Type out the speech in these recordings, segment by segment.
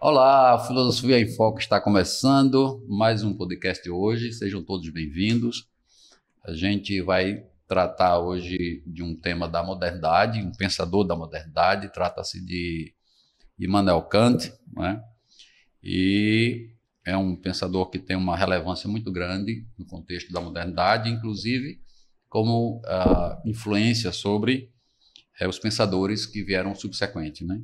Olá, Filosofia em Foco está começando mais um podcast de hoje. Sejam todos bem-vindos. A gente vai tratar hoje de um tema da modernidade, um pensador da modernidade. Trata-se de Immanuel Kant, né? E é um pensador que tem uma relevância muito grande no contexto da modernidade, inclusive como influência sobre os pensadores que vieram subsequentes, né?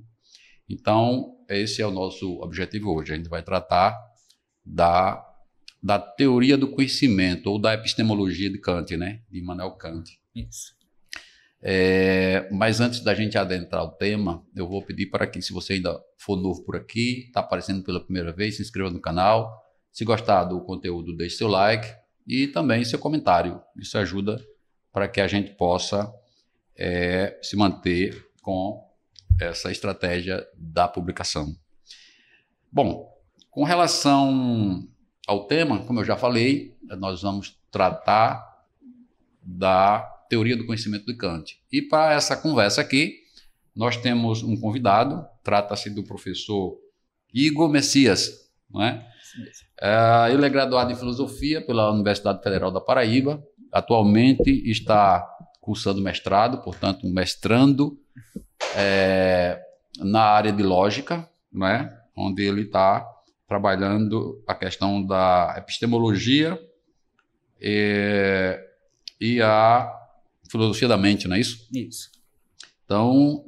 Então, esse é o nosso objetivo hoje. A gente vai tratar da teoria do conhecimento, ou da epistemologia de Kant, né? De Immanuel Kant. Isso. Mas antes da gente adentrar o tema, eu vou pedir para que, se você ainda for novo por aqui, está aparecendo pela primeira vez, se inscreva no canal. Se gostar do conteúdo, deixe seu like e também seu comentário. Isso ajuda para que a gente possa se manter com essa estratégia da publicação. Bom, com relação ao tema, como eu já falei, nós vamos tratar da teoria do conhecimento de Kant. E para essa conversa aqui, nós temos um convidado, trata-se do professor Igor Messias, não é? Ele é graduado em Filosofia pela Universidade Federal da Paraíba, atualmente está cursando mestrado, portanto, mestrando na área de lógica, né, onde ele está trabalhando a questão da epistemologia e a filosofia da mente, não é isso? Isso. Então,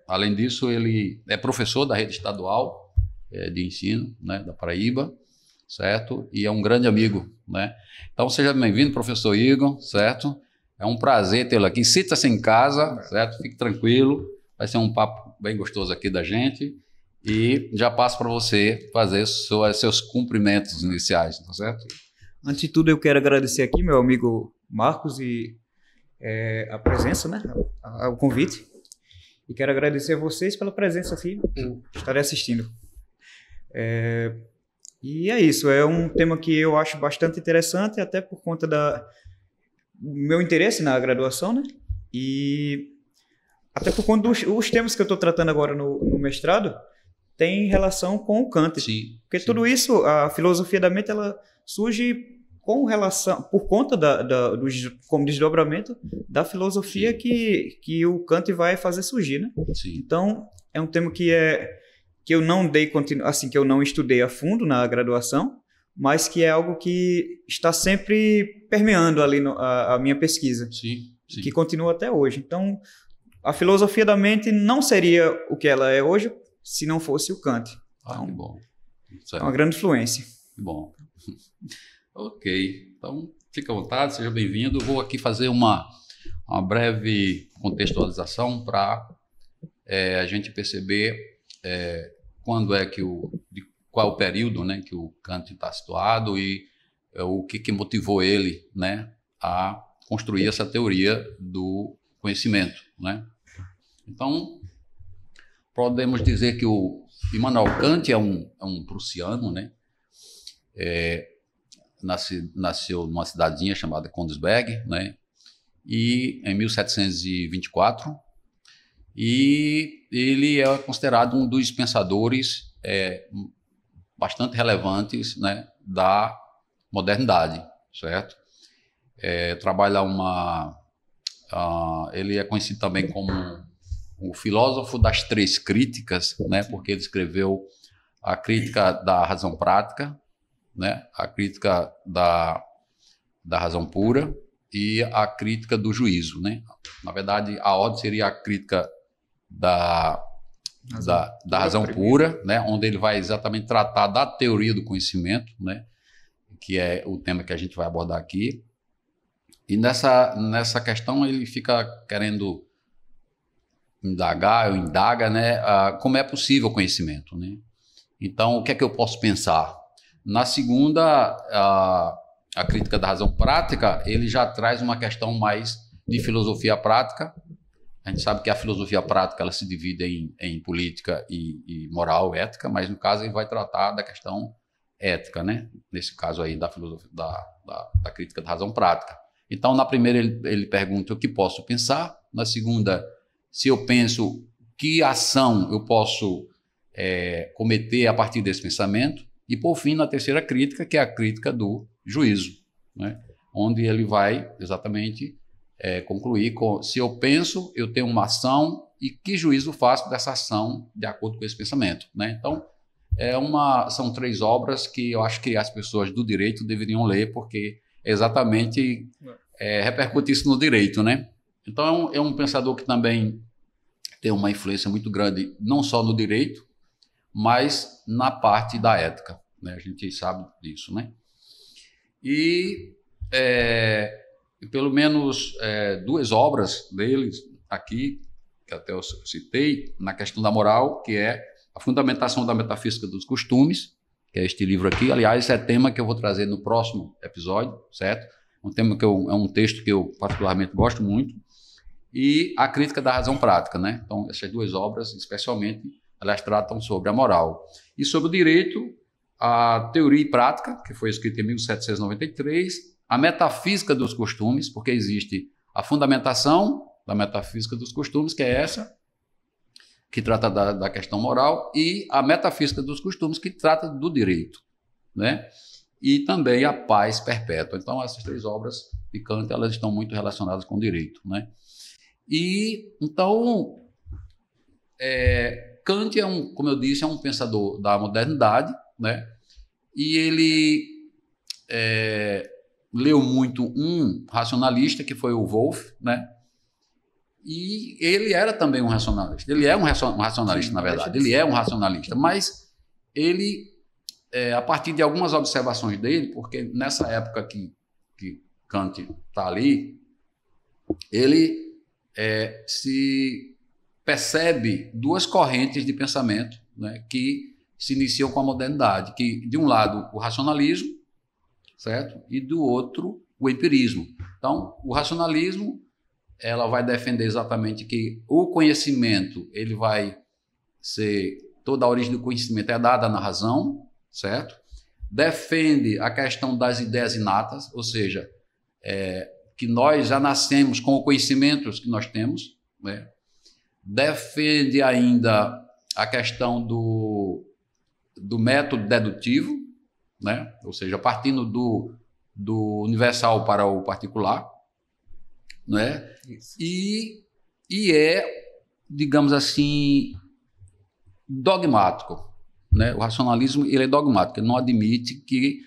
além disso, ele é professor da rede estadual de ensino, né, da Paraíba, certo? E é um grande amigo, né? Então, seja bem-vindo, professor Igor, certo? É um prazer tê-lo aqui. Sinta-se em casa, certo? Fique tranquilo. Vai ser um papo bem gostoso aqui da gente. E já passo para você fazer seus cumprimentos iniciais, tá certo? Antes de tudo, eu quero agradecer aqui meu amigo Marcos e a presença, né? O convite. E quero agradecer a vocês pela presença aqui, por estarem assistindo. E é isso. É um tema que eu acho bastante interessante, até por conta do meu interesse na graduação, né? E até por conta dos temas que eu estou tratando agora no mestrado, tem relação com o Kant. Sim. Porque tudo isso, a filosofia da mente, ela surge com relação, por conta como desdobramento da filosofia que o Kant vai fazer surgir, né? Sim. Então, é um tema que eu não que eu não estudei a fundo na graduação, mas que é algo que está sempre permeando ali a minha pesquisa. Sim, sim. Que continua até hoje. Então, a filosofia da mente não seria o que ela é hoje se não fosse o Kant. Então, que bom. É uma grande influência. Que bom. Ok. Então, fique à vontade, seja bem-vindo. Vou aqui fazer uma breve contextualização para a gente perceber quando é que qual é o período, né, que o Kant está situado e o que motivou ele, né, a construir essa teoria do conhecimento, né? Então, podemos dizer que o Immanuel Kant é um prussiano, né? Nasceu numa cidadezinha chamada Königsberg, né? E em 1724, e ele é considerado um dos pensadores bastante relevantes, né, da modernidade, certo? Ele é conhecido também como o filósofo das três críticas, né, porque ele escreveu a crítica da razão prática, né, a crítica da razão pura e a crítica do juízo, né? Na verdade, a ordem seria a crítica da razão pura, né, onde ele vai exatamente tratar da teoria do conhecimento, né, que é o tema que a gente vai abordar aqui. E nessa questão ele fica querendo indaga, né, como é possível o conhecimento, né? Então, o que é que eu posso pensar? Na segunda, a crítica da razão prática, ele já traz uma questão mais de filosofia prática. A gente sabe que a filosofia prática ela se divide em política e moral, ética, mas no caso ele vai tratar da questão ética, né? Nesse caso aí da filosofia da crítica da razão prática. Então, na primeira ele pergunta o que posso pensar, na segunda, se eu penso que ação eu posso cometer a partir desse pensamento. E, por fim, na terceira crítica, que é a crítica do juízo, né? Onde ele vai exatamente concluir com: se eu penso, eu tenho uma ação, e que juízo faço dessa ação de acordo com esse pensamento, né? Então, são 3 obras que eu acho que as pessoas do direito deveriam ler, porque exatamente repercute isso no direito, né? Então, é um pensador que também tem uma influência muito grande, não só no direito, mas na parte da ética, né? A gente sabe disso, né? E pelo menos 2 obras deles aqui, que até eu citei, na questão da moral, que é A Fundamentação da Metafísica dos Costumes, que é este livro aqui. Aliás, esse é tema que eu vou trazer no próximo episódio, certo? Um tema é um texto que eu particularmente gosto muito. E A Crítica da Razão Prática, né? Então, essas 2 obras, especialmente, elas tratam sobre a moral. E sobre o direito, a Teoria e Prática, que foi escrita em 1793, a Metafísica dos Costumes, porque existe a Fundamentação da Metafísica dos Costumes, que é essa, que trata da questão moral, e a Metafísica dos Costumes, que trata do direito, né? E também a Paz Perpétua. Então, essas 3 obras de Kant, elas estão muito relacionadas com o direito, né? E, então, Kant como eu disse, é um pensador da modernidade, né? E ele leu muito um racionalista, que foi o Wolff, né? E ele era também um racionalista. Ele é um racionalista, na verdade. Ele é um racionalista, mas ele, a partir de algumas observações dele, porque nessa época que Kant está ali, ele se percebe 2 correntes de pensamento, né, que se iniciam com a modernidade, que de um lado o racionalismo, certo? E do outro o empirismo. Então, o racionalismo, ela vai defender exatamente que o conhecimento, ele vai ser, toda a origem do conhecimento é dada na razão, certo? Defende a questão das ideias inatas, ou seja, que nós já nascemos com o conhecimento que nós temos, né? Defende ainda a questão do método dedutivo, né? Ou seja, partindo do universal para o particular, né? E digamos assim, dogmático, né? O racionalismo, ele é dogmático, ele não admite que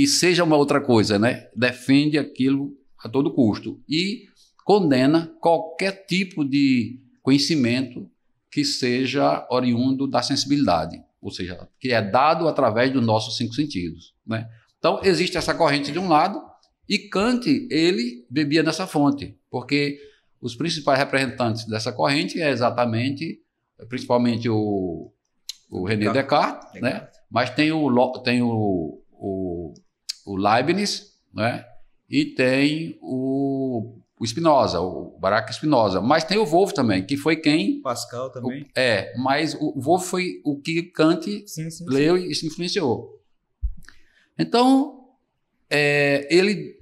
seja uma outra coisa, né? Defende aquilo a todo custo e condena qualquer tipo de conhecimento que seja oriundo da sensibilidade, ou seja, que é dado através dos nossos 5 sentidos, né? Então, existe essa corrente de um lado, e Kant, ele bebia nessa fonte, porque os principais representantes dessa corrente principalmente o René Descartes, né? Mas tem o Leibniz, né? E tem o Spinoza, o Baruch Spinoza, mas tem o Wolff também, que foi quem... Pascal também. Mas o Wolff foi o que Kant leu e se influenciou. Então, ele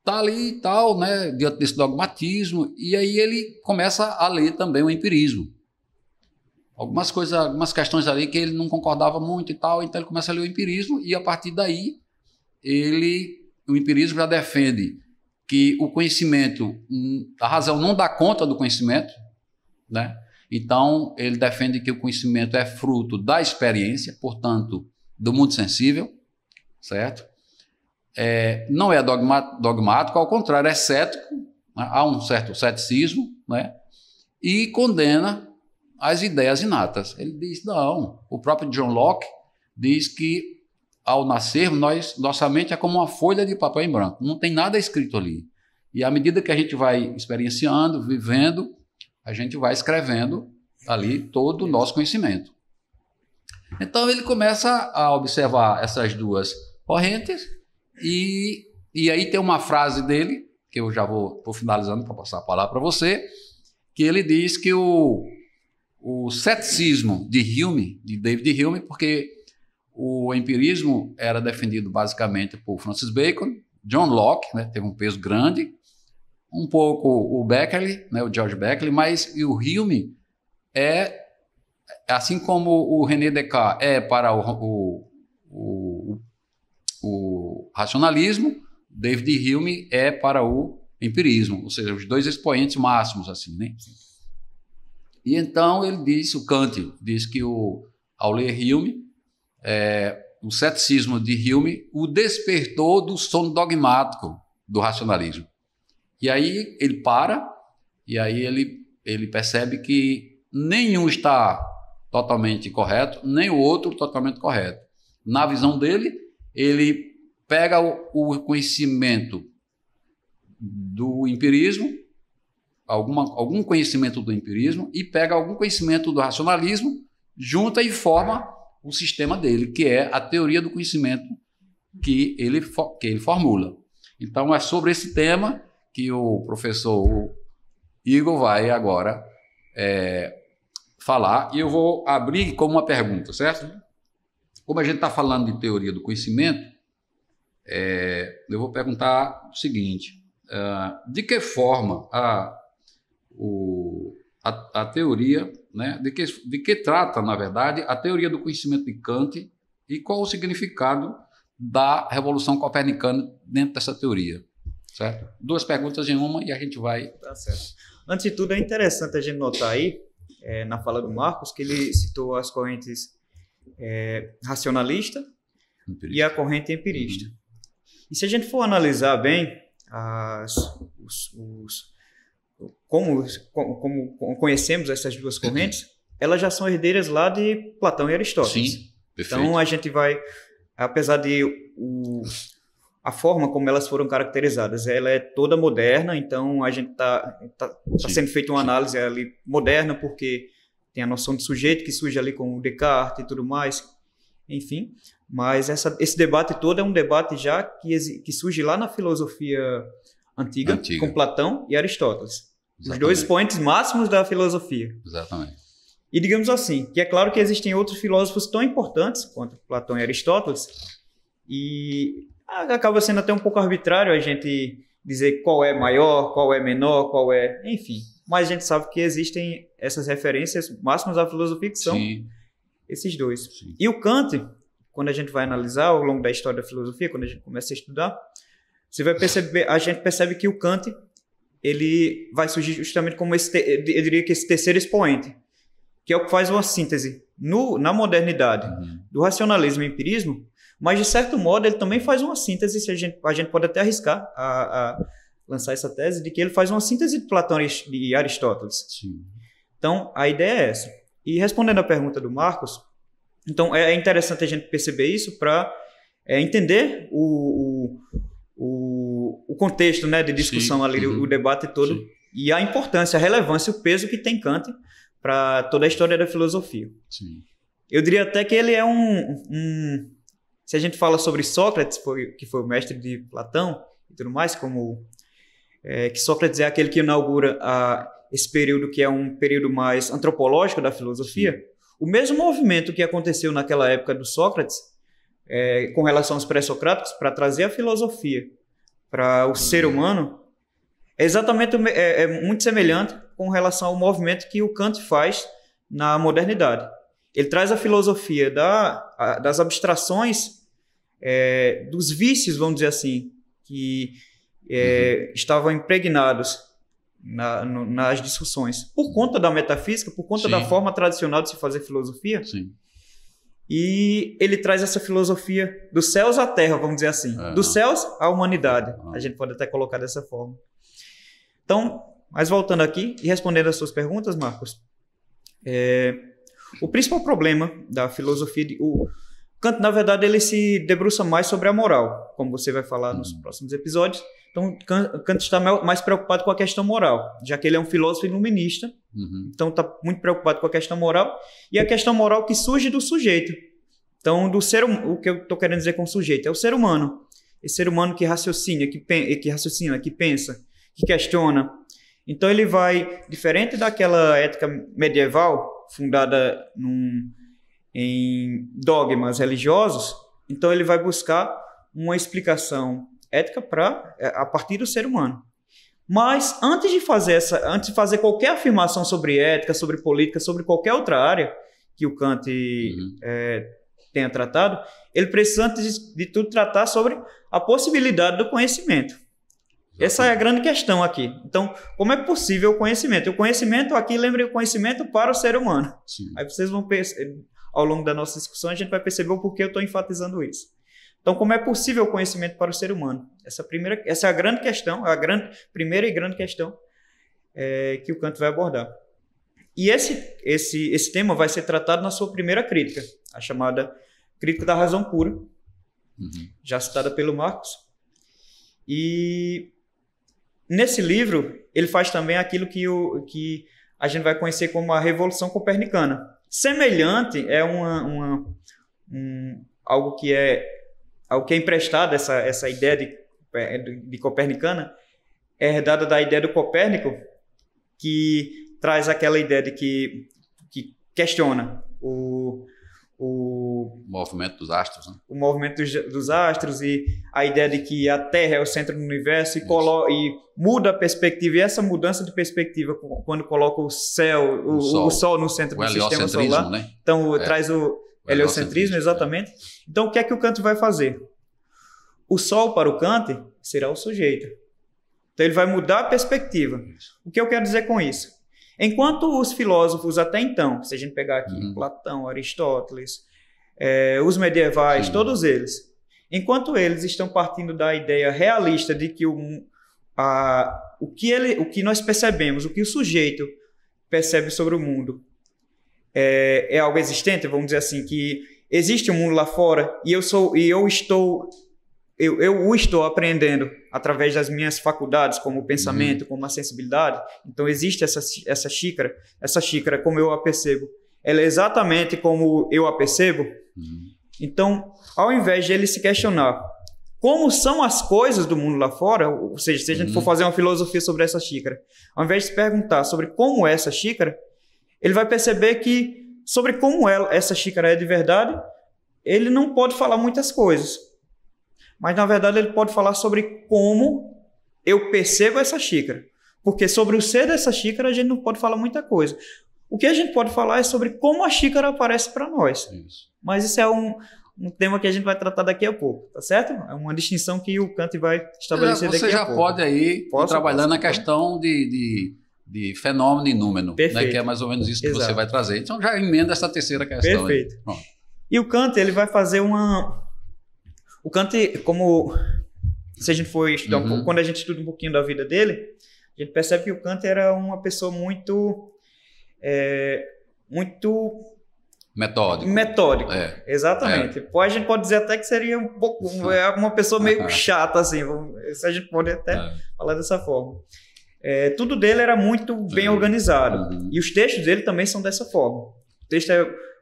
está ali e tal, né, diante desse dogmatismo, e aí ele começa a ler também o empirismo. Algumas questões ali que ele não concordava muito e tal, então ele começa a ler o empirismo, e a partir daí, o empirismo já defende que o conhecimento, a razão não dá conta do conhecimento, né? Então, ele defende que o conhecimento é fruto da experiência, portanto, do mundo sensível, certo? Não é dogmático, ao contrário, é cético, né? Há um certo ceticismo, né? E condena as ideias inatas. Ele diz, não, o próprio John Locke diz que ao nascermos, nossa mente é como uma folha de papel em branco, não tem nada escrito ali. E à medida que a gente vai experienciando, vivendo, a gente vai escrevendo ali todo o nosso conhecimento. Então ele começa a observar essas 2 correntes, e aí tem uma frase dele, que eu já vou finalizando para passar a palavra para você, que ele diz que o ceticismo de David Hume, porque o empirismo era defendido basicamente por Francis Bacon, John Locke, né, teve um peso grande, um pouco o Berkeley, né, o George Berkeley, mas o Hume é assim como o René Descartes é para o racionalismo, David Hume é para o empirismo, ou seja, os dois expoentes máximos, assim, né? E então ele diz, o Kant diz que ao ler Hume, o ceticismo de Hume o despertou do sono dogmático do racionalismo. E aí ele para, e aí ele percebe que nenhum está totalmente correto, nem o outro totalmente correto. Na visão dele, ele pega o conhecimento do empirismo, algum conhecimento do empirismo, e pega algum conhecimento do racionalismo, junta e forma o sistema dele, que é a teoria do conhecimento que ele formula. Então, é sobre esse tema que o professor Igor vai agora falar, e eu vou abrir como uma pergunta, certo? Como a gente está falando de teoria do conhecimento, eu vou perguntar o seguinte: de que forma a teoria, né, de que trata, na verdade, a teoria do conhecimento de Kant e qual o significado da Revolução Copernicana dentro dessa teoria, certo? 2 perguntas em uma e a gente vai... Tá certo. Antes de tudo, é interessante a gente notar aí, na fala do Marcos, que ele citou as correntes racionalista empirista. E a corrente empirista. E se a gente for analisar bem como conhecemos essas duas correntes, elas já são herdeiras lá de Platão e Aristóteles. Sim, perfeito. Então a gente vai, apesar de a forma como elas foram caracterizadas, ela é toda moderna, então a gente tá sendo feita uma análise ali moderna, porque tem a noção de sujeito que surge ali com o Descartes e tudo mais, enfim. Mas esse debate todo é um debate já que surge lá na filosofia antiga. Com Platão e Aristóteles. Exatamente. Os 2 expoentes máximos da filosofia. Exatamente. E digamos assim, que é claro que existem outros filósofos tão importantes quanto Platão e Aristóteles, e acaba sendo até um pouco arbitrário a gente dizer qual é maior, qual é menor, qual é... Enfim, mas a gente sabe que existem essas referências máximas da filosofia que são esses 2. Sim. E o Kant, quando a gente vai analisar ao longo da história da filosofia, quando a gente começa a estudar, você vai perceber, a gente percebe que o Kant, ele vai surgir justamente como eu diria que esse terceiro expoente, que é o que faz uma síntese na modernidade do racionalismo e empirismo, mas de certo modo ele também faz uma síntese, a gente pode até arriscar a lançar essa tese, de que ele faz uma síntese de Platão e Aristóteles. Sim. Então, a ideia é essa. E respondendo à pergunta do Marcos, então é interessante a gente perceber isso para entender o contexto, né, de discussão ali, o debate todo, e a importância, a relevância, o peso que tem Kant para toda a história da filosofia. Sim. Eu diria até que ele é se a gente fala sobre Sócrates, que foi o mestre de Platão e tudo mais, como que Sócrates é aquele que inaugura esse período que é um período mais antropológico da filosofia, o mesmo movimento que aconteceu naquela época do Sócrates, com relação aos pré-socráticos, para trazer a filosofia para o ser humano, é exatamente muito semelhante com relação ao movimento que o Kant faz na modernidade. Ele traz a filosofia das abstrações, dos vícios, vamos dizer assim, que estavam impregnados nas discussões, por conta da metafísica, por conta da forma tradicional de se fazer filosofia. Sim. E ele traz essa filosofia dos céus à terra, vamos dizer assim. Dos céus à humanidade. A gente pode até colocar dessa forma. Então, mas voltando aqui e respondendo as suas perguntas, Marcos, o principal problema da filosofia... O Kant, na verdade, ele se debruça mais sobre a moral, como você vai falar nos próximos episódios. Então, Kant está mais preocupado com a questão moral, já que ele é um filósofo iluminista. Então, está muito preocupado com a questão moral, e a questão moral que surge do sujeito. Então, o que eu estou querendo dizer com sujeito é o ser humano. Esse ser humano que raciocina, que pensa, que questiona. Então, ele vai, diferente daquela ética medieval, fundada em dogmas religiosos, então ele vai buscar uma explicação ética a partir do ser humano. Mas antes de fazer qualquer afirmação sobre ética, sobre política, sobre qualquer outra área, que o Kant tenha tratado, ele precisa, antes de tudo, tratar sobre a possibilidade do conhecimento. Essa é a grande questão aqui. Então, como é possível o conhecimento? O conhecimento aqui, lembre, o conhecimento para o ser humano. Sim. Aí vocês vão ao longo da nossa discussão, a gente vai perceber o porquê eu estou enfatizando isso. Então, como é possível o conhecimento para o ser humano? Essa é a grande questão, primeira e grande questão que o Kant vai abordar. E esse tema vai ser tratado na sua primeira crítica, a chamada Crítica da Razão Pura, já citada pelo Marx. E nesse livro, ele faz também aquilo que a gente vai conhecer como a Revolução Copernicana. Semelhante é algo que é emprestado, essa ideia de copernicana, é herdada da ideia do Copérnico, que traz aquela ideia de que questiona o movimento dos astros, né? O movimento dos astros e a ideia de que a Terra é o centro do universo e muda a perspectiva. E essa mudança de perspectiva, quando coloca o Sol no centro do sistema solar, né? Então traz o heliocentrismo, exatamente. Então o que é que o Kant vai fazer? O Sol para o Kant será o sujeito. Então ele vai mudar a perspectiva. O que eu quero dizer com isso? Enquanto os filósofos até então, se a gente pegar aqui Platão, Aristóteles, os medievais, todos eles, enquanto eles estão partindo da ideia realista de que o que nós percebemos, o que o sujeito percebe sobre o mundo é algo existente, vamos dizer assim, que existe um mundo lá fora e eu o estou aprendendo através das minhas faculdades, como o pensamento, como a sensibilidade. Então existe essa xícara, como eu a percebo, ela é exatamente como eu a percebo. Então, ao invés de ele se questionar como são as coisas do mundo lá fora, ou seja, se a gente for fazer uma filosofia sobre essa xícara, ao invés de se perguntar sobre como é essa xícara, ele vai perceber que sobre como essa xícara é de verdade, ele não pode falar muitas coisas. Mas, na verdade, ele pode falar sobre como eu percebo essa xícara. Porque sobre o ser dessa xícara, a gente não pode falar muita coisa. O que a gente pode falar é sobre como a xícara aparece para nós. Isso. Mas isso é um tema que a gente vai tratar daqui a pouco, tá certo? É uma distinção que o Kant vai estabelecer daqui a pouco. Você já pode aí ir trabalhando na questão de fenômeno e número, né, que é mais ou menos isso que você vai trazer. Então, já emenda essa terceira questão. Perfeito. E o Kant, ele vai fazer O Kant, como se a gente for estudar um pouco, quando a gente estuda um pouquinho da vida dele, a gente percebe que o Kant era uma pessoa muito metódico. Exatamente. A gente pode dizer até que seria um pouco uma pessoa meio chata, assim, se a gente pode até falar dessa forma. Tudo dele era muito bem organizado. E os textos dele também são dessa forma.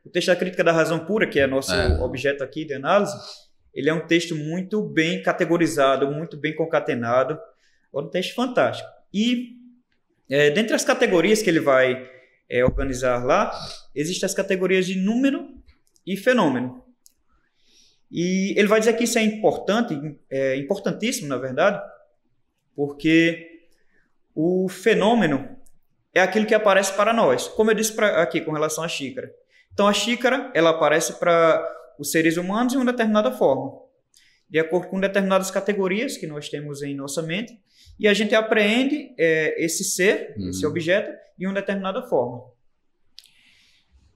O texto da Crítica da Razão Pura, que é nosso objeto aqui de análise, ele é um texto muito bem categorizado, muito bem concatenado. É um texto fantástico. E, dentre as categorias que ele vai organizar lá, existem as categorias de número e fenômeno. E ele vai dizer que isso é importante, importantíssimo, na verdade, porque o fenômeno é aquilo que aparece para nós. Como eu disse aqui com relação à xícara. Então, a xícara, ela aparece para os seres humanos de uma determinada forma, de acordo com determinadas categorias que nós temos em nossa mente, e a gente apreende esse ser, esse objeto, de uma determinada forma.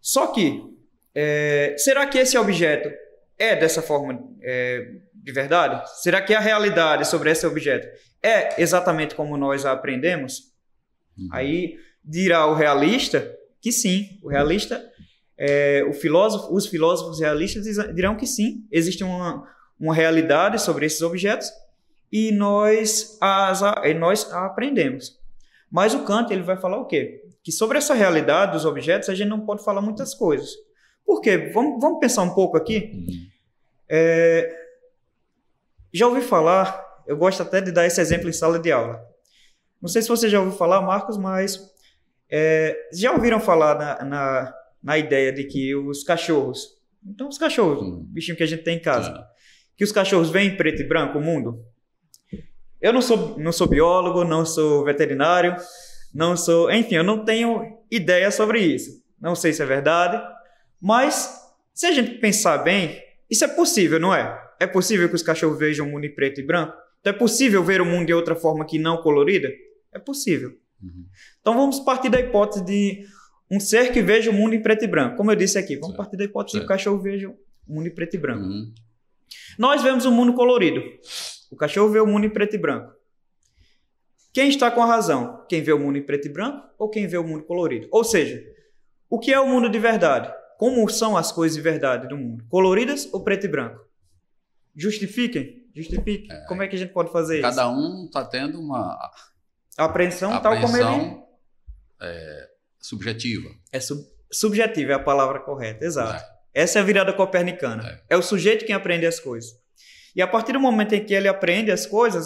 Só que, será que esse objeto é dessa forma de verdade? Será que a realidade sobre esse objeto é exatamente como nós a aprendemos? Aí dirá o realista que sim, o realista... os filósofos realistas dirão que sim, existe uma realidade sobre esses objetos e nós a aprendemos. Mas o Kant, ele vai falar o quê? Que sobre essa realidade dos objetos a gente não pode falar muitas coisas. Por quê? Vamos pensar um pouco aqui. Já ouvi falar, eu gosto até de dar esse exemplo em sala de aula. Não sei se você já ouviu falar, Marcos, mas já ouviram falar na ideia de que os cachorros... Então, os cachorros, bichinho que a gente tem em casa, que os cachorros veem em preto e branco o mundo. Eu não sou biólogo, não sou veterinário, enfim, eu não tenho ideia sobre isso. Não sei se é verdade, Mas, se a gente pensar bem, isso é possível, não é? É possível que os cachorros vejam o mundo em preto e branco? Então é possível ver o mundo de outra forma que não colorida? É possível. Então vamos partir da hipótese de um ser que veja o mundo em preto e branco. Como eu disse aqui, vamos partir da hipótese de que o cachorro veja o mundo em preto e branco. Nós vemos o mundo colorido. O cachorro vê o mundo em preto e branco. Quem está com a razão? Quem vê o mundo em preto e branco ou quem vê o mundo colorido? Ou seja, o que é o mundo de verdade? Como são as coisas de verdade do mundo? Coloridas ou preto e branco? Justifiquem. Como é que a gente pode fazer isso? Cada um está tendo uma apreensão tal como ele... subjetiva. Subjetiva é a palavra correta, exato. Essa é a virada copernicana. É o sujeito quem aprende as coisas. E a partir do momento em que ele aprende as coisas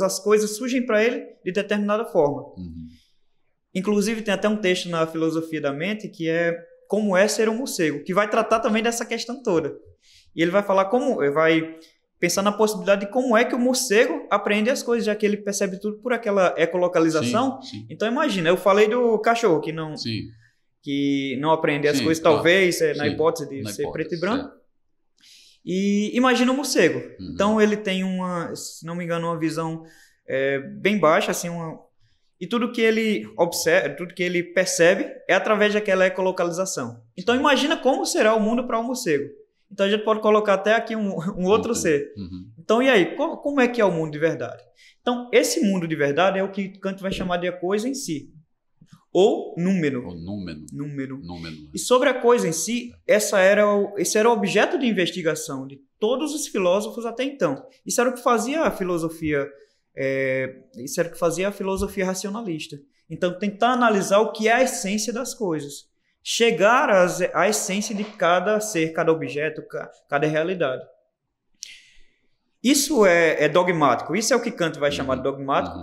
surgem para ele de determinada forma. Inclusive, tem até um texto na Filosofia da Mente que é Como é Ser um Morcego, que vai tratar também dessa questão toda. E ele vai falar vai pensar na possibilidade de como é que o morcego aprende as coisas, já que ele percebe tudo por aquela ecolocalização. Sim. Então, imagina, eu falei do cachorro que não aprende as coisas, talvez, na hipótese de ser preto e branco. E imagina o morcego. Então, ele tem se não me engano, uma visão bem baixa, assim, e tudo que ele observa, tudo que ele percebe é através daquela ecolocalização. Então, imagina como será o mundo para um morcego. Então, a gente pode colocar até aqui um outro ser. Então, e aí? Como é que é o mundo de verdade? Então, esse mundo de verdade é o que Kant vai chamar de a coisa em si. Ou número. Número. E sobre a coisa em si, esse era o objeto de investigação de todos os filósofos até então. Isso era o que fazia a filosofia... isso era o que fazia a filosofia racionalista. Então, tentar analisar o que é a essência das coisas. Chegar à essência de cada ser, cada objeto, cada realidade. Isso é dogmático. Isso é o que Kant vai chamar de dogmático.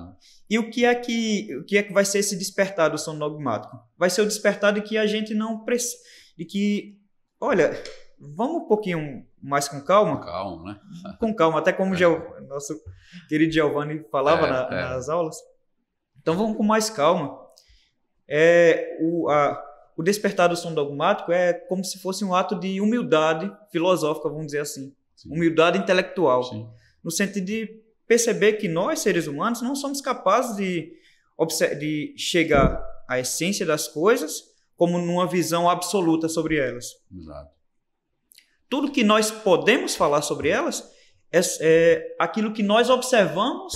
E o que é que vai ser esse despertar do sono dogmático? Vai ser o despertar de que a gente não precisa... De que, olha, vamos um pouquinho mais com calma. Com calma, até como o nosso querido Giovanni falava nas aulas. Então vamos com mais calma. O despertar do sono dogmático é como se fosse um ato de humildade filosófica, vamos dizer assim. Humildade intelectual. No sentido de perceber que nós, seres humanos, não somos capazes de chegar à essência das coisas como numa visão absoluta sobre elas. Exato. Tudo que nós podemos falar sobre elas é aquilo que nós observamos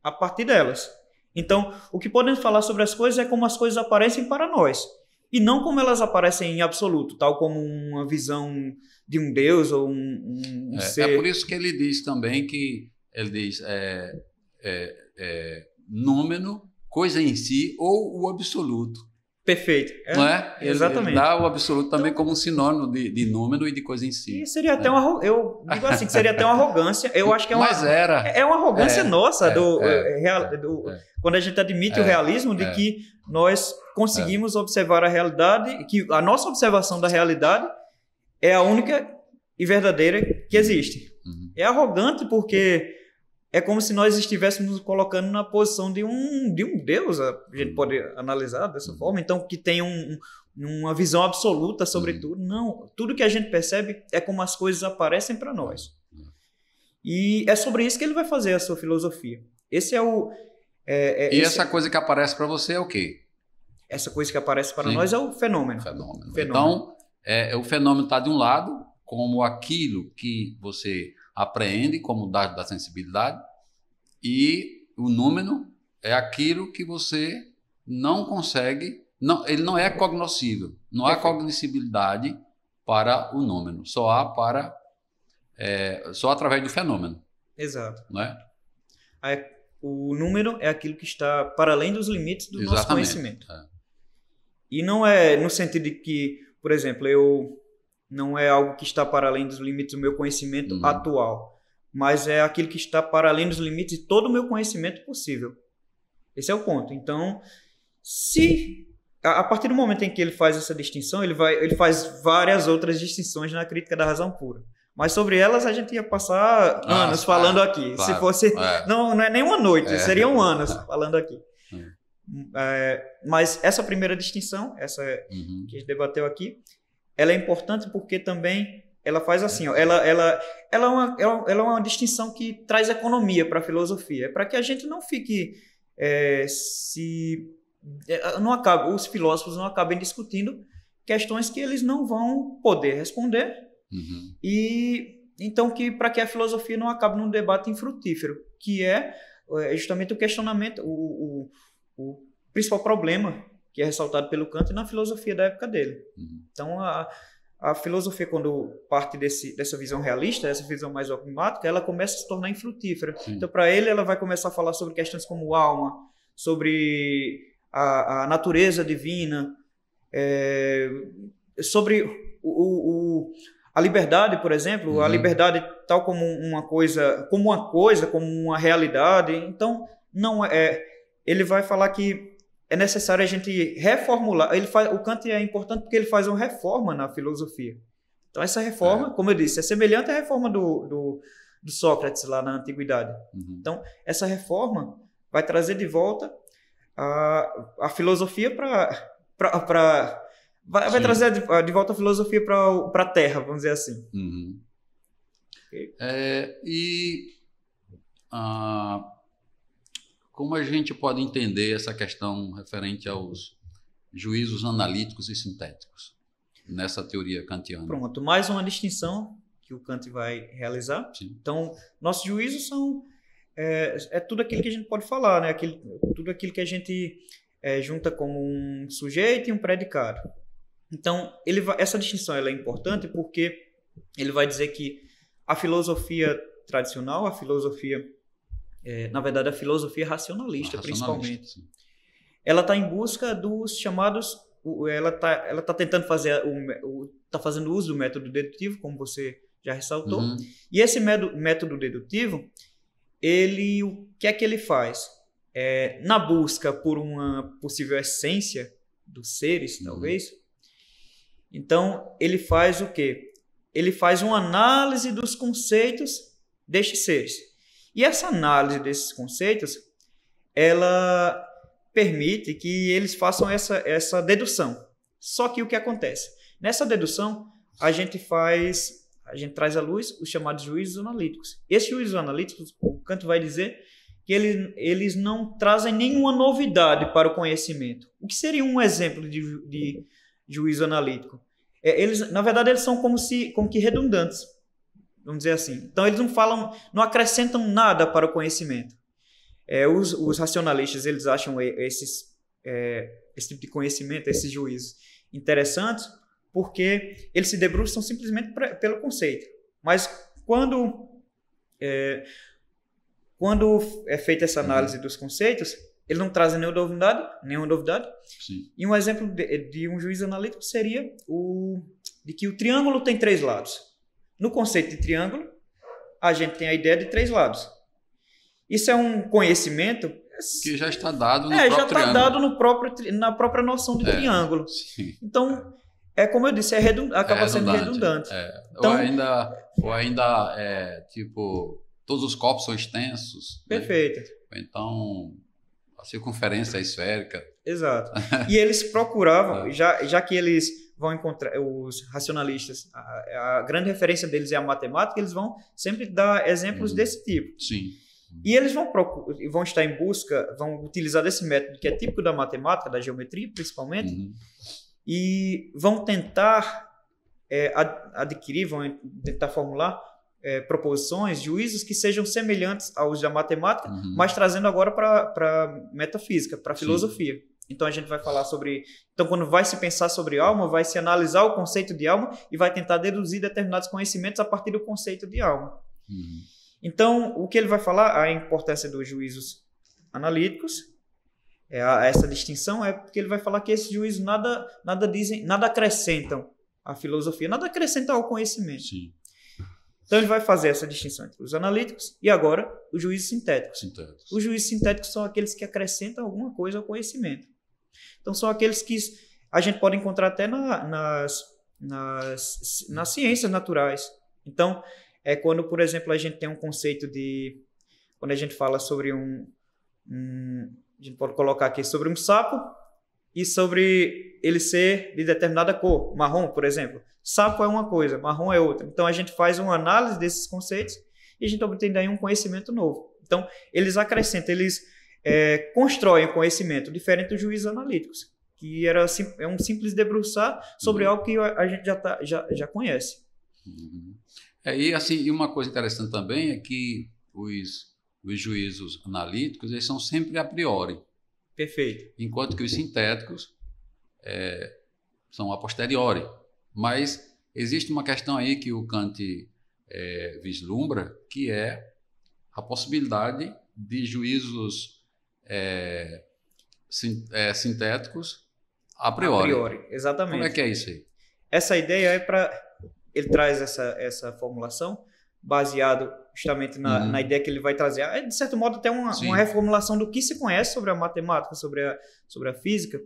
a partir delas. Então, o que podemos falar sobre as coisas é como as coisas aparecem para nós. E não como elas aparecem em absoluto, tal como uma visão de um Deus ou um ser. É por isso que ele diz também número, coisa em si ou o absoluto. Perfeito. Não é? Exatamente. Ele dá o absoluto também como um sinônimo de número e de coisa em si. E seria até eu digo assim, que seria até uma arrogância. Eu acho que é uma, mas era. É uma arrogância nossa quando a gente admite o realismo de que nós conseguimos observar a realidade, que a nossa observação da realidade é a única e verdadeira que existe. É arrogante porque é como se nós estivéssemos nos colocando na posição de um Deus, a gente pode analisar dessa forma, então que tem uma visão absoluta sobre tudo. Não, tudo que a gente percebe é como as coisas aparecem para nós. E é sobre isso que ele vai fazer a sua filosofia. Esse é o... essa coisa que aparece para você é o quê? Essa coisa que aparece para nós é o fenômeno. Então, o fenômeno está de um lado, como aquilo que você apreende como dado da sensibilidade, e o número é aquilo que você não consegue, ele não é cognoscível, não há cognoscibilidade para o número, só através do fenômeno. Exato. Não é? O número é aquilo que está para além dos limites do nosso conhecimento. E não é no sentido de que, por exemplo, não é algo que está para além dos limites do meu conhecimento atual, mas é aquilo que está para além dos limites de todo o meu conhecimento possível. Esse é o ponto. Então, a partir do momento em que ele faz essa distinção, ele faz várias outras distinções na crítica da razão pura. Mas sobre elas a gente ia passar anos falando aqui. Claro, se fosse... Não é nem uma noite, seriam anos falando aqui. Mas essa primeira distinção, essa que a gente debateu aqui, ela é importante porque também ela faz assim, ó, ela é uma distinção que traz economia para a filosofia, para que a gente não fique não acabe, os filósofos não acabem discutindo questões que eles não vão poder responder, e então para que a filosofia não acabe num debate infrutífero, que é justamente o questionamento, o principal problema que é ressaltado pelo Kant na filosofia da época dele. Então, a filosofia, quando parte dessa visão realista, dessa visão mais dogmática, ela começa a se tornar infrutífera. Sim. Então, para ele, ela vai começar a falar sobre questões como alma, sobre a natureza divina, sobre a liberdade, por exemplo, a liberdade tal como uma coisa, como uma realidade. Então, não ele vai falar que é necessário a gente reformular. O Kant é importante porque ele faz uma reforma na filosofia. Então, essa reforma, como eu disse, é semelhante à reforma do Sócrates lá na Antiguidade. Então, essa reforma vai trazer de volta a filosofia vai trazer de volta a filosofia para a Terra, vamos dizer assim. Okay. Como a gente pode entender essa questão referente aos juízos analíticos e sintéticos nessa teoria kantiana? Pronto, mais uma distinção que o Kant vai realizar. Sim. Então, nossos juízos são tudo aquilo que a gente pode falar, né? Tudo aquilo que a gente junta como um sujeito e um predicado. Então, essa distinção ela é importante porque ele vai dizer que a filosofia tradicional, na verdade, a filosofia racionalista, principalmente, sim, ela está em busca dos chamados, ela tá tentando tá fazendo uso do método dedutivo, como você já ressaltou, e esse método dedutivo, o que é que ele faz? Na busca por uma possível essência dos seres, talvez, então ele faz o quê? Ele faz uma análise dos conceitos destes seres. E essa análise desses conceitos, ela permite que eles façam essa dedução. Só que o que acontece? Nessa dedução, a gente traz à luz os chamados juízos analíticos. Esses juízos analíticos, o Kant vai dizer que eles não trazem nenhuma novidade para o conhecimento. O que seria um exemplo de juízo analítico? Na verdade, eles são como que redundantes, vamos dizer assim. Então, eles não acrescentam nada para o conhecimento. Os racionalistas, eles acham esse tipo de conhecimento, esses juízos, interessantes, porque eles se debruçam simplesmente pelo conceito. Mas quando é feita essa análise dos conceitos, eles não trazem nenhuma novidade. Sim. E um exemplo de um juízo analítico seria de que o triângulo tem 3 lados. No conceito de triângulo, a gente tem a ideia de 3 lados. Isso é um conhecimento que já está dado no próprio triângulo. Na própria noção de triângulo. Sim. Então, como eu disse, acaba sendo redundante. Então, ou ainda tipo, todos os corpos são extensos. Perfeito. Né? Então, a circunferência é esférica. Exato. E eles procuravam, já que eles vão encontrar, os racionalistas, a grande referência deles é a matemática, eles vão sempre dar exemplos desse tipo. Sim. E eles vão estar em busca, vão utilizar desse método que é típico da matemática, da geometria principalmente, e vão tentar vão tentar formular proposições, juízos que sejam semelhantes aos da matemática, mas trazendo agora para metafísica, para filosofia. Então a gente vai falar sobre... Então quando vai se pensar sobre alma, vai se analisar o conceito de alma e vai tentar deduzir determinados conhecimentos a partir do conceito de alma. Então o que ele vai falar, a importância dos juízos analíticos, essa distinção é porque ele vai falar que esses juízos nada dizem, nada acrescentam à filosofia, nada acrescentam ao conhecimento. Sim. Então ele vai fazer essa distinção entre os analíticos e agora os juízos sintéticos. Os juízos sintéticos são aqueles que acrescentam alguma coisa ao conhecimento. Então são aqueles que a gente pode encontrar até nas ciências naturais. Então quando, por exemplo, a gente tem um conceito quando a gente fala sobre a gente pode colocar aqui sobre um sapo, e sobre ele ser de determinada cor, marrom, por exemplo. Sapo é uma coisa, marrom é outra. Então a gente faz uma análise desses conceitos e a gente obtém daí um conhecimento novo. Então eles acrescentam, eles constroem o conhecimento diferente dos juízes analíticos, que é um simples debruçar sobre algo que a gente já conhece. Uhum. E assim, e uma coisa interessante também é que os juízos analíticos, eles são sempre a priori. Perfeito. Enquanto que os sintéticos são a posteriori. Mas existe uma questão aí que o Kant vislumbra, que é a possibilidade de juízos sintéticos a priori. A priori, exatamente. Como é que é isso aí? Essa ideia ele traz essa formulação baseado justamente na ideia que ele vai trazer. De certo modo, até uma reformulação do que se conhece sobre a matemática, sobre a física.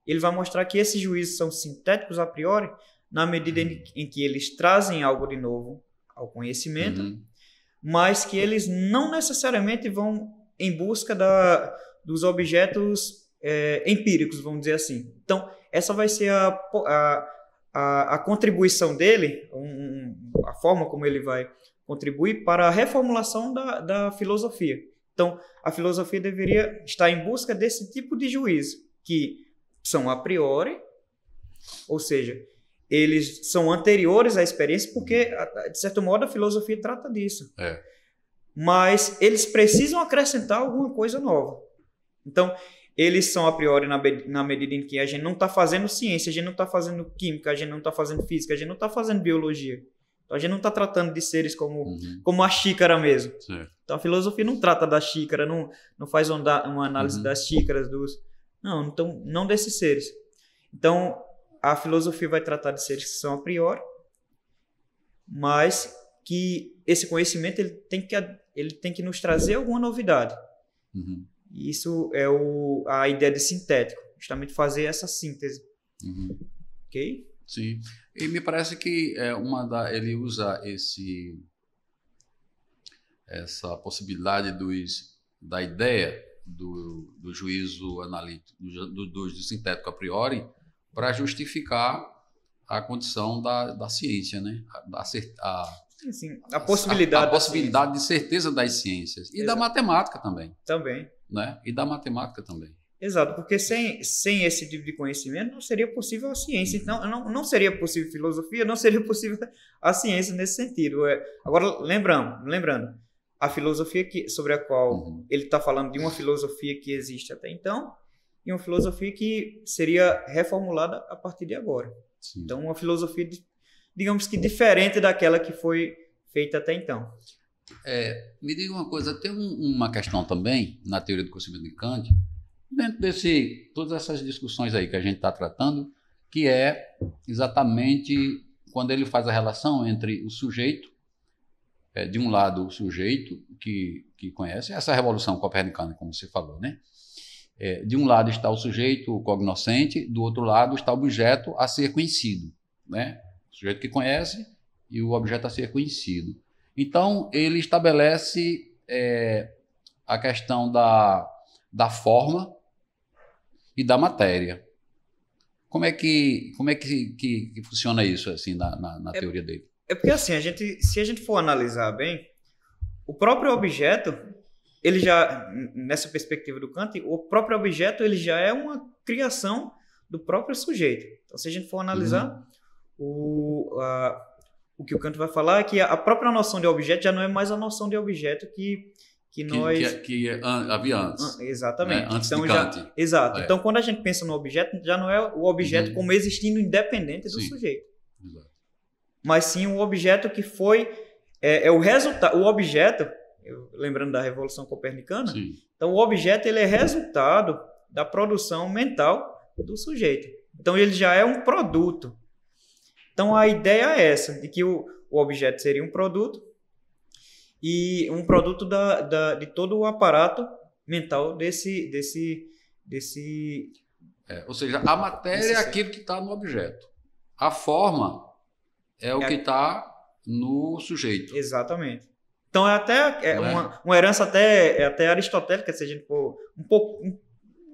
Ele vai mostrar que esses juízos são sintéticos a priori, na medida em que eles trazem algo de novo ao conhecimento, mas que eles não necessariamente vão em busca dos objetos empíricos, vamos dizer assim. Então, essa vai ser a contribuição dele, a forma como ele vai contribuir para a reformulação da filosofia. Então, a filosofia deveria estar em busca desse tipo de juízo, que são a priori, ou seja, eles são anteriores à experiência, porque, de certo modo, a filosofia trata disso. Mas eles precisam acrescentar alguma coisa nova. Então, eles são a priori na medida em que a gente não está fazendo ciência, a gente não está fazendo química, a gente não está fazendo física, a gente não está fazendo biologia. Então, a gente não está tratando de seres como a xícara mesmo. Certo. Então, a filosofia não trata da xícara, não faz uma análise das xícaras, não desses seres. Então, a filosofia vai tratar de seres que são a priori, mas que esse conhecimento ele tem que nos trazer alguma novidade. E isso é a ideia de sintético, justamente fazer essa síntese. Ok? Sim. E me parece que ele usa essa possibilidade da ideia do juízo analítico, do sintético a priori, para justificar a condição da ciência, né? A possibilidade. A possibilidade de certeza das ciências. E da matemática também. Também. Né? E da matemática também. Exato, porque sem esse tipo de conhecimento não seria possível a ciência. Então, não seria possível filosofia, não seria possível a ciência nesse sentido. Agora, lembrando, a filosofia sobre a qual ele está falando de uma filosofia que existe até então e uma filosofia que seria reformulada a partir de agora. Sim. Então, uma filosofia, digamos que diferente daquela que foi feita até então. Me diga uma coisa, tem uma questão também na teoria do conhecimento de Kant, dentro todas essas discussões aí que a gente está tratando, que é exatamente quando ele faz a relação entre o sujeito, de um lado o sujeito que conhece, essa revolução copernicana, como você falou, né? De um lado está o sujeito, o cognoscente, do outro lado está o objeto a ser conhecido, né? O sujeito que conhece e o objeto a ser conhecido. Então, ele estabelece a questão da forma e da matéria. Como é que funciona isso assim, na teoria dele? Porque assim, se a gente for analisar bem, o próprio objeto, ele já, nessa perspectiva do Kant, o próprio objeto ele já é uma criação do próprio sujeito. Então, se a gente for analisar, o que o Kant vai falar é que a própria noção de objeto já não é mais a noção de objeto que havia antes. Exatamente. Né? Antes então, de Kant. Exato. Então, quando a gente pensa no objeto, já não é o objeto como existindo independente do sujeito. Exato. Mas sim o objeto que foi... o resultado. O objeto, lembrando da Revolução Copernicana, então o objeto ele é resultado da produção mental do sujeito. Então, ele já é um produto. Então, a ideia é essa, de que o objeto seria um produto e um produto de todo o aparato mental desse ou seja, a matéria é aquilo que está no objeto. A forma é o que está no sujeito. Exatamente. Então, uma herança até aristotélica, se a gente for um pouco...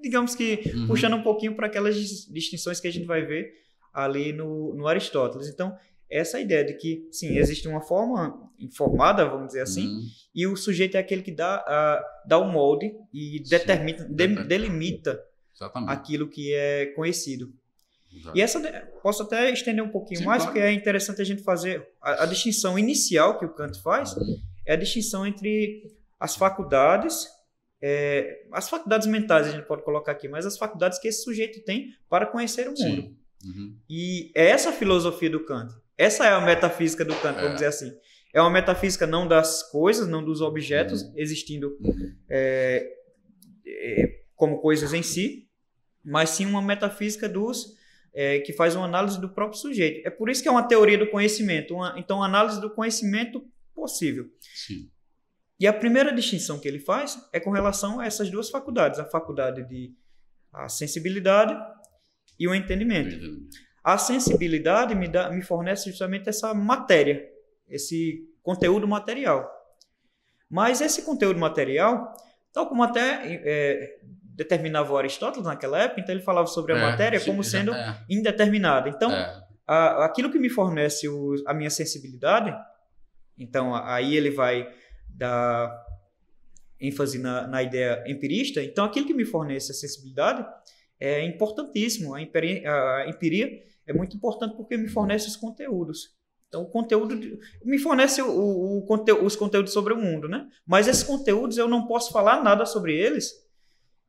digamos que puxando um pouquinho para aquelas distinções que a gente vai ver ali no Aristóteles. Então, essa ideia de que, sim, existe uma forma informada, vamos dizer assim, e o sujeito é aquele que dá o molde e delimita aquilo que é conhecido. Exato. E posso até estender um pouquinho mais, claro. Porque é interessante a gente fazer a distinção inicial que o Kant faz, é a distinção entre as faculdades mentais, a gente pode colocar aqui, mas as faculdades que esse sujeito tem para conhecer o mundo. E é essa a filosofia do Kant. Essa é a metafísica do Kant, vamos dizer assim. É uma metafísica não das coisas, não dos objetos existindo como coisas em si, mas sim uma metafísica que faz uma análise do próprio sujeito. É por isso que é uma teoria do conhecimento, então uma análise do conhecimento possível. Sim. E a primeira distinção que ele faz é com relação a essas duas faculdades, a faculdade de a sensibilidade e o entendimento. A sensibilidade me fornece justamente essa matéria, esse conteúdo material. Mas esse conteúdo material, tal como até determinava o Aristóteles naquela época, então ele falava sobre a matéria como sendo indeterminada. Então, aquilo que me fornece a minha sensibilidade, então aí ele vai dar ênfase na ideia empirista, então aquilo que me fornece a sensibilidade é importantíssimo. A empiria é muito importante porque me fornece os conteúdos. Então, o conteúdo me fornece os conteúdos sobre o mundo, né? Mas esses conteúdos eu não posso falar nada sobre eles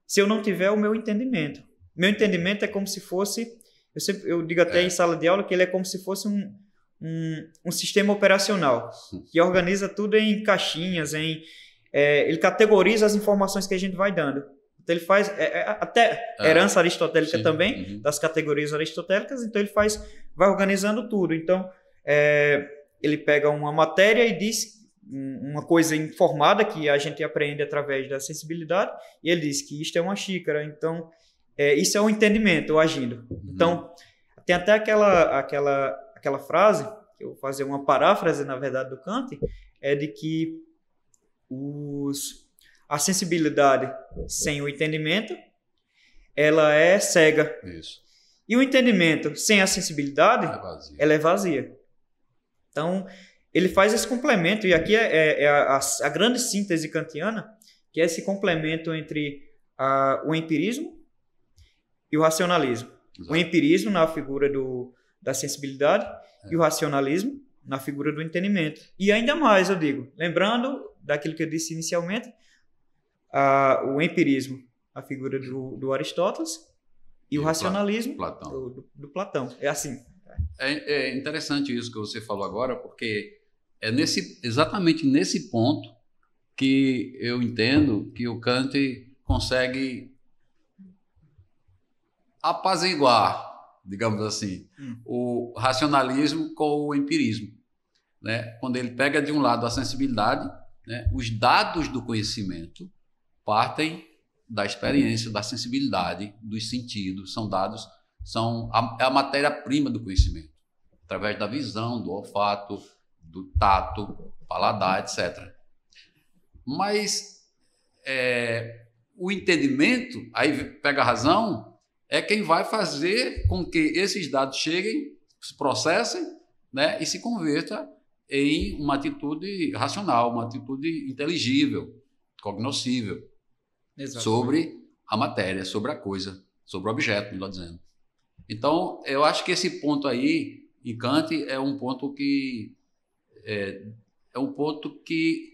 se eu não tiver o meu entendimento. Meu entendimento é como se fosse, eu digo até em sala de aula que ele é como se fosse um sistema operacional que organiza tudo em caixinhas, ele categoriza as informações que a gente vai dando. Então ele faz até herança aristotélica também, das categorias aristotélicas, então ele vai organizando tudo. Então ele pega uma matéria e diz uma coisa informada que a gente aprende através da sensibilidade, e ele diz que isto é uma xícara, então isso é o entendimento agindo. Então tem até aquela frase, que eu vou fazer uma paráfrase na verdade do Kant, é de que a sensibilidade sem o entendimento, ela é cega. Isso. E o entendimento sem a sensibilidade, ela é vazia. Então, ele faz esse complemento, e aqui é a grande síntese kantiana, que é esse complemento entre o empirismo e o racionalismo. Exato. O empirismo na figura da sensibilidade e o racionalismo na figura do entendimento. E ainda mais, eu digo, lembrando daquilo que eu disse inicialmente, o empirismo, a figura do Aristóteles, e o racionalismo do Platão. É assim. É interessante isso que você falou agora, porque é exatamente nesse ponto que eu entendo que o Kant consegue apaziguar, digamos assim, o racionalismo com o empirismo, né? Quando ele pega de um lado a sensibilidade, né? Os dados do conhecimento partem da experiência, da sensibilidade, dos sentidos, são dados, é a matéria-prima do conhecimento, através da visão, do olfato, do tato, paladar, etc. Mas o entendimento, aí pega a razão, é quem vai fazer com que esses dados cheguem, se processem, né, e se converta em uma atitude racional, uma atitude inteligível, cognoscível. Exatamente. Sobre a matéria, sobre a coisa, sobre o objeto, melhor dizendo. Então, eu acho que esse ponto aí, em Kant, é um ponto que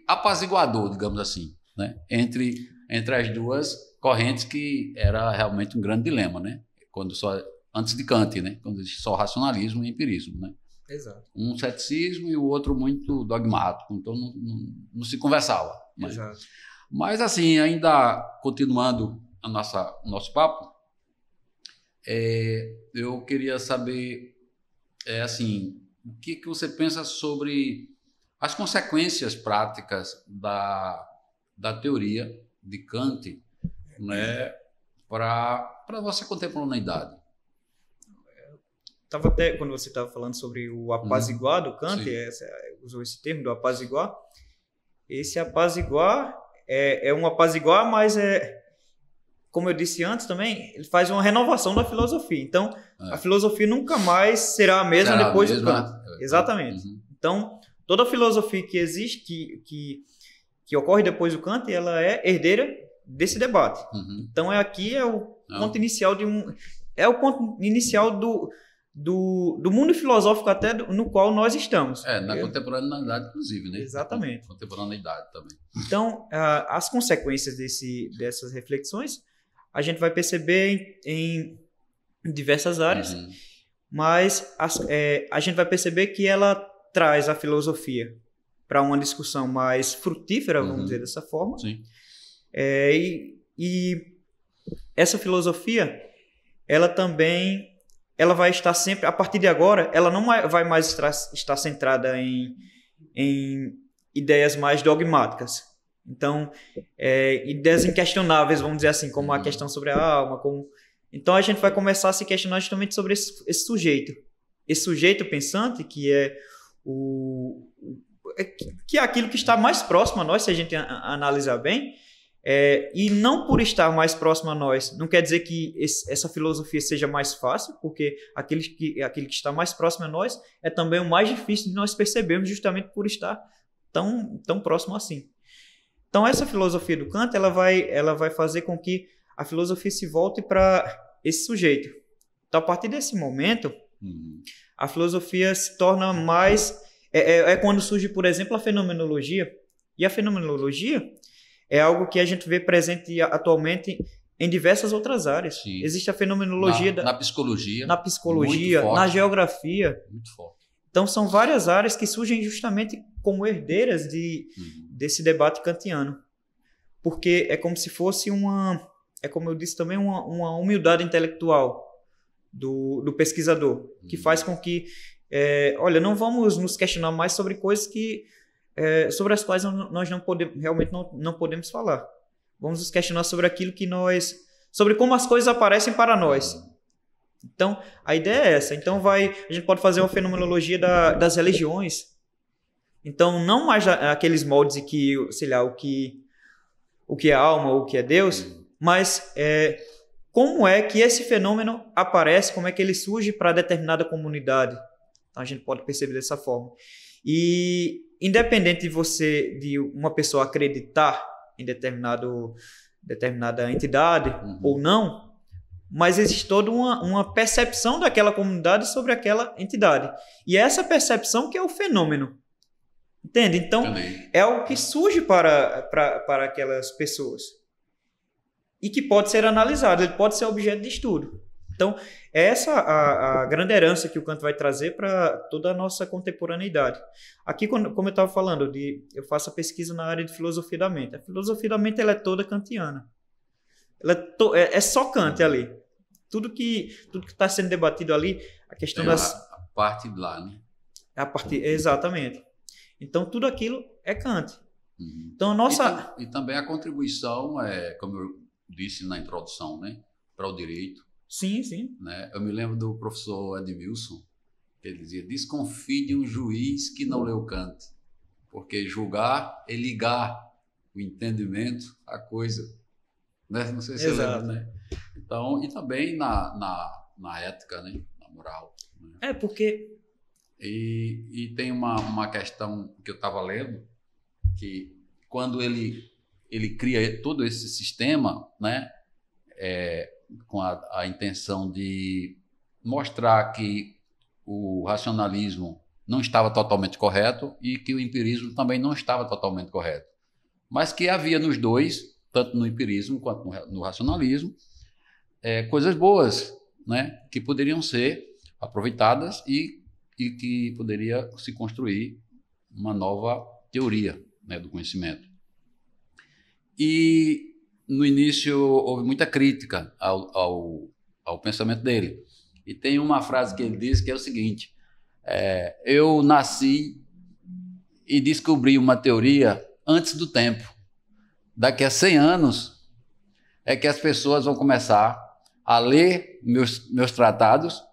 apaziguador, digamos assim, né? Entre as duas correntes, que era realmente um grande dilema, né? Antes de Kant, né? Quando existe só racionalismo e empirismo, né? Exato. Um ceticismo e o outro muito dogmático, então não se conversava. Exato. Mas, assim, ainda continuando o nosso papo, eu queria saber, assim, o que você pensa sobre as consequências práticas da teoria de Kant, né, para a nossa contemporaneidade. Até quando você estava falando sobre o apaziguar do Kant, usou esse termo do apaziguar. Esse apaziguar é um apaziguar, mas como eu disse antes também, ele faz uma renovação da filosofia. Então, a filosofia nunca mais será a mesma depois do Kant. Exatamente. Então, toda a filosofia que existe, que ocorre depois do Kant, ela é herdeira desse debate. Então, aqui é o ponto inicial é o ponto inicial do mundo filosófico até no qual nós estamos. Na contemporaneidade, inclusive, né? Exatamente. Contemporaneidade também. Então, as consequências dessas reflexões, a gente vai perceber em diversas áreas, mas a gente vai perceber que ela traz a filosofia para uma discussão mais frutífera, vamos dizer dessa forma. Sim. E essa filosofia, ela também vai estar sempre, a partir de agora, ela não vai mais estar centrada em ideias mais dogmáticas. Então, ideias inquestionáveis, vamos dizer assim, como a questão sobre a alma. Então, a gente vai começar a se questionar justamente sobre esse sujeito. Esse sujeito pensante, que é aquilo que está mais próximo a nós, se a gente analisar bem, e não por estar mais próximo a nós, não quer dizer que essa filosofia seja mais fácil, porque aquele que está mais próximo a nós é também o mais difícil de nós percebermos, justamente por estar tão próximo assim. Então, essa filosofia do Kant, ela vai fazer com que a filosofia se volte para esse sujeito. Então, a partir desse momento, a filosofia se torna mais... quando surge, por exemplo, a fenomenologia. E a fenomenologia é algo que a gente vê presente atualmente em diversas outras áreas. Sim. Existe a fenomenologia... Na psicologia. Na psicologia, na geografia. Muito forte. Então, são várias áreas que surgem justamente como herdeiras desse debate kantiano. Porque é como se fosse como eu disse também, uma humildade intelectual do pesquisador, que faz com que, não vamos nos questionar mais sobre coisas sobre as quais nós realmente não podemos falar. Vamos nos questionar sobre aquilo sobre como as coisas aparecem para nós. Então, a ideia é essa. Então, a gente pode fazer uma fenomenologia das religiões. Então, não mais aqueles moldes em que, sei lá, o que é alma ou o que é Deus, mas como é que esse fenômeno aparece, como é que ele surge para determinada comunidade. Então, a gente pode perceber dessa forma. E, independente de uma pessoa acreditar em determinada entidade ou não, mas existe toda uma percepção daquela comunidade sobre aquela entidade. E é essa percepção que é o fenômeno. Entende? Então, é algo que surge para aquelas pessoas. E que pode ser analisado, ele pode ser objeto de estudo. Então, essa a grande herança que o Kant vai trazer para toda a nossa contemporaneidade. Aqui, como eu estava falando, eu faço a pesquisa na área de filosofia da mente. A filosofia da mente ela é toda kantiana. Ela é só Kant ali. Tudo que está sendo debatido ali, a questão a parte de lá, né? Exatamente. Então, tudo aquilo é Kant. Então, E também a contribuição, como eu disse na introdução, né, para o direito. Sim, sim. Né? Eu me lembro do professor Edmilson, que ele dizia: desconfie de um juiz que não leu Kant, porque julgar é ligar o entendimento à coisa. Né? Não sei se você lembra, né? Então, e também na ética, né? Na moral. Né? Porque... E tem uma questão que eu estava lendo, que quando ele cria todo esse sistema, né? Com a intenção de mostrar que o racionalismo não estava totalmente correto e que o empirismo também não estava totalmente correto. Mas que havia nos dois, tanto no empirismo quanto no racionalismo, coisas boas, né, que poderiam ser aproveitadas e que poderia se construir uma nova teoria, né, do conhecimento. E no início houve muita crítica ao pensamento dele. E tem uma frase que ele diz que é o seguinte: eu nasci e descobri uma teoria antes do tempo. Daqui a 100 anos é que as pessoas vão começar a ler meus tratados,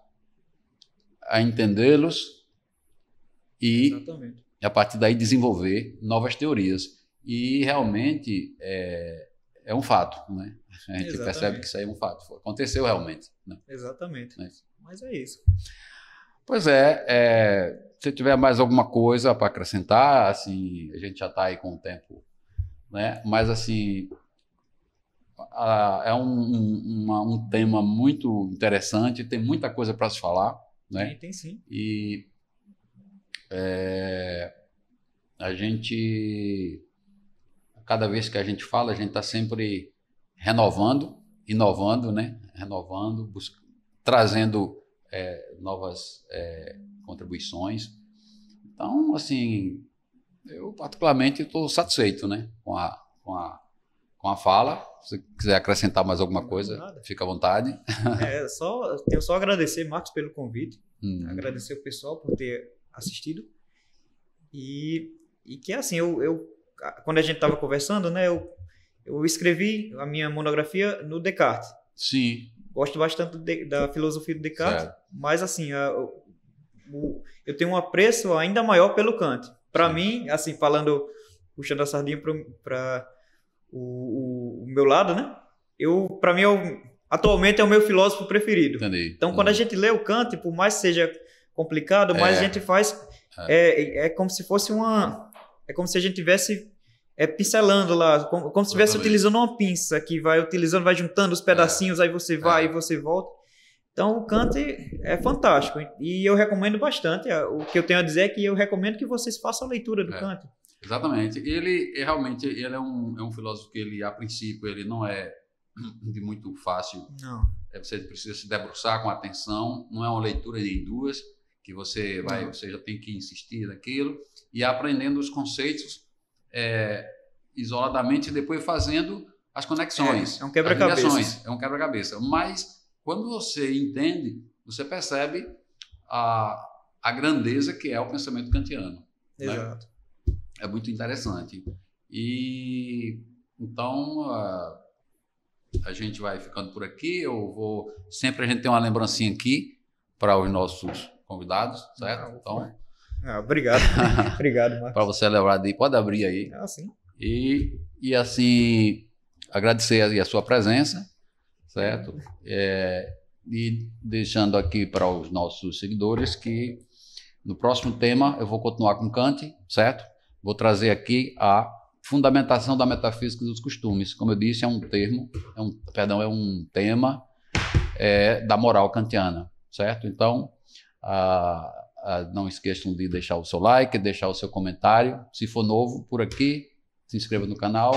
a entendê-los e, a partir daí, desenvolver novas teorias. E realmente é um fato, né? A gente Exatamente. percebe que isso aí é um fato. Aconteceu realmente. Né? Exatamente. Né? Mas é isso. Pois se tiver mais alguma coisa para acrescentar, assim, a gente já está aí com o tempo, né? Mas assim, é um tema muito interessante, tem muita coisa para se falar, né? Tem sim. E a gente, cada vez que a gente fala, a gente está sempre renovando, inovando, né? Renovando, trazendo novas contribuições. Então, assim, eu particularmente estou satisfeito, né? Com a fala. Se você quiser acrescentar mais alguma coisa, fica à vontade. Tenho só a agradecer, Marcos, pelo convite. Agradecer o pessoal por ter assistido. E que assim, quando a gente estava conversando, né? Eu escrevi a minha monografia no Descartes. Sim. Gosto bastante da filosofia do Descartes, certo. Mas assim, eu tenho um apreço ainda maior pelo Kant. Para mim, assim, puxando a sardinha para o meu lado, né? Para mim, atualmente é o meu filósofo preferido. Entendi. Então, quando a gente lê o Kant, por mais seja complicado, mais a gente faz... É como se fosse é como se a gente tivesse pincelando lá, como se estivesse utilizando uma pinça que vai utilizando, vai juntando os pedacinhos, aí você vai e você volta. Então, o Kant é fantástico. E eu recomendo bastante. O que eu tenho a dizer é que eu recomendo que vocês façam a leitura do Kant. Exatamente. Ele realmente é um filósofo que ele, a princípio, ele não é de muito fácil. Não. Você precisa se debruçar com atenção. Não é uma leitura nem duas, que você já tem que insistir naquilo. E aprendendo os conceitos isoladamente e depois fazendo as conexões. É um quebra-cabeça. É um quebra-cabeça. Mas, quando você entende, você percebe a grandeza que é o pensamento kantiano. Exato. Né? É muito interessante. E então a gente vai ficando por aqui. Sempre a gente tem uma lembrancinha aqui para os nossos convidados, certo? Então, obrigado. Obrigado, Marcos. Para você lembrar de, pode abrir aí. Sim. E assim, agradecer a sua presença, certo? E deixando aqui para os nossos seguidores que no próximo tema eu vou continuar com Kant, certo? Vou trazer aqui a fundamentação da metafísica dos costumes. Como eu disse, é um tema da moral kantiana, certo? Então, não esqueçam de deixar o seu like, deixar o seu comentário. Se for novo por aqui, se inscreva no canal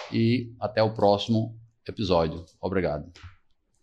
e até o próximo episódio. Obrigado.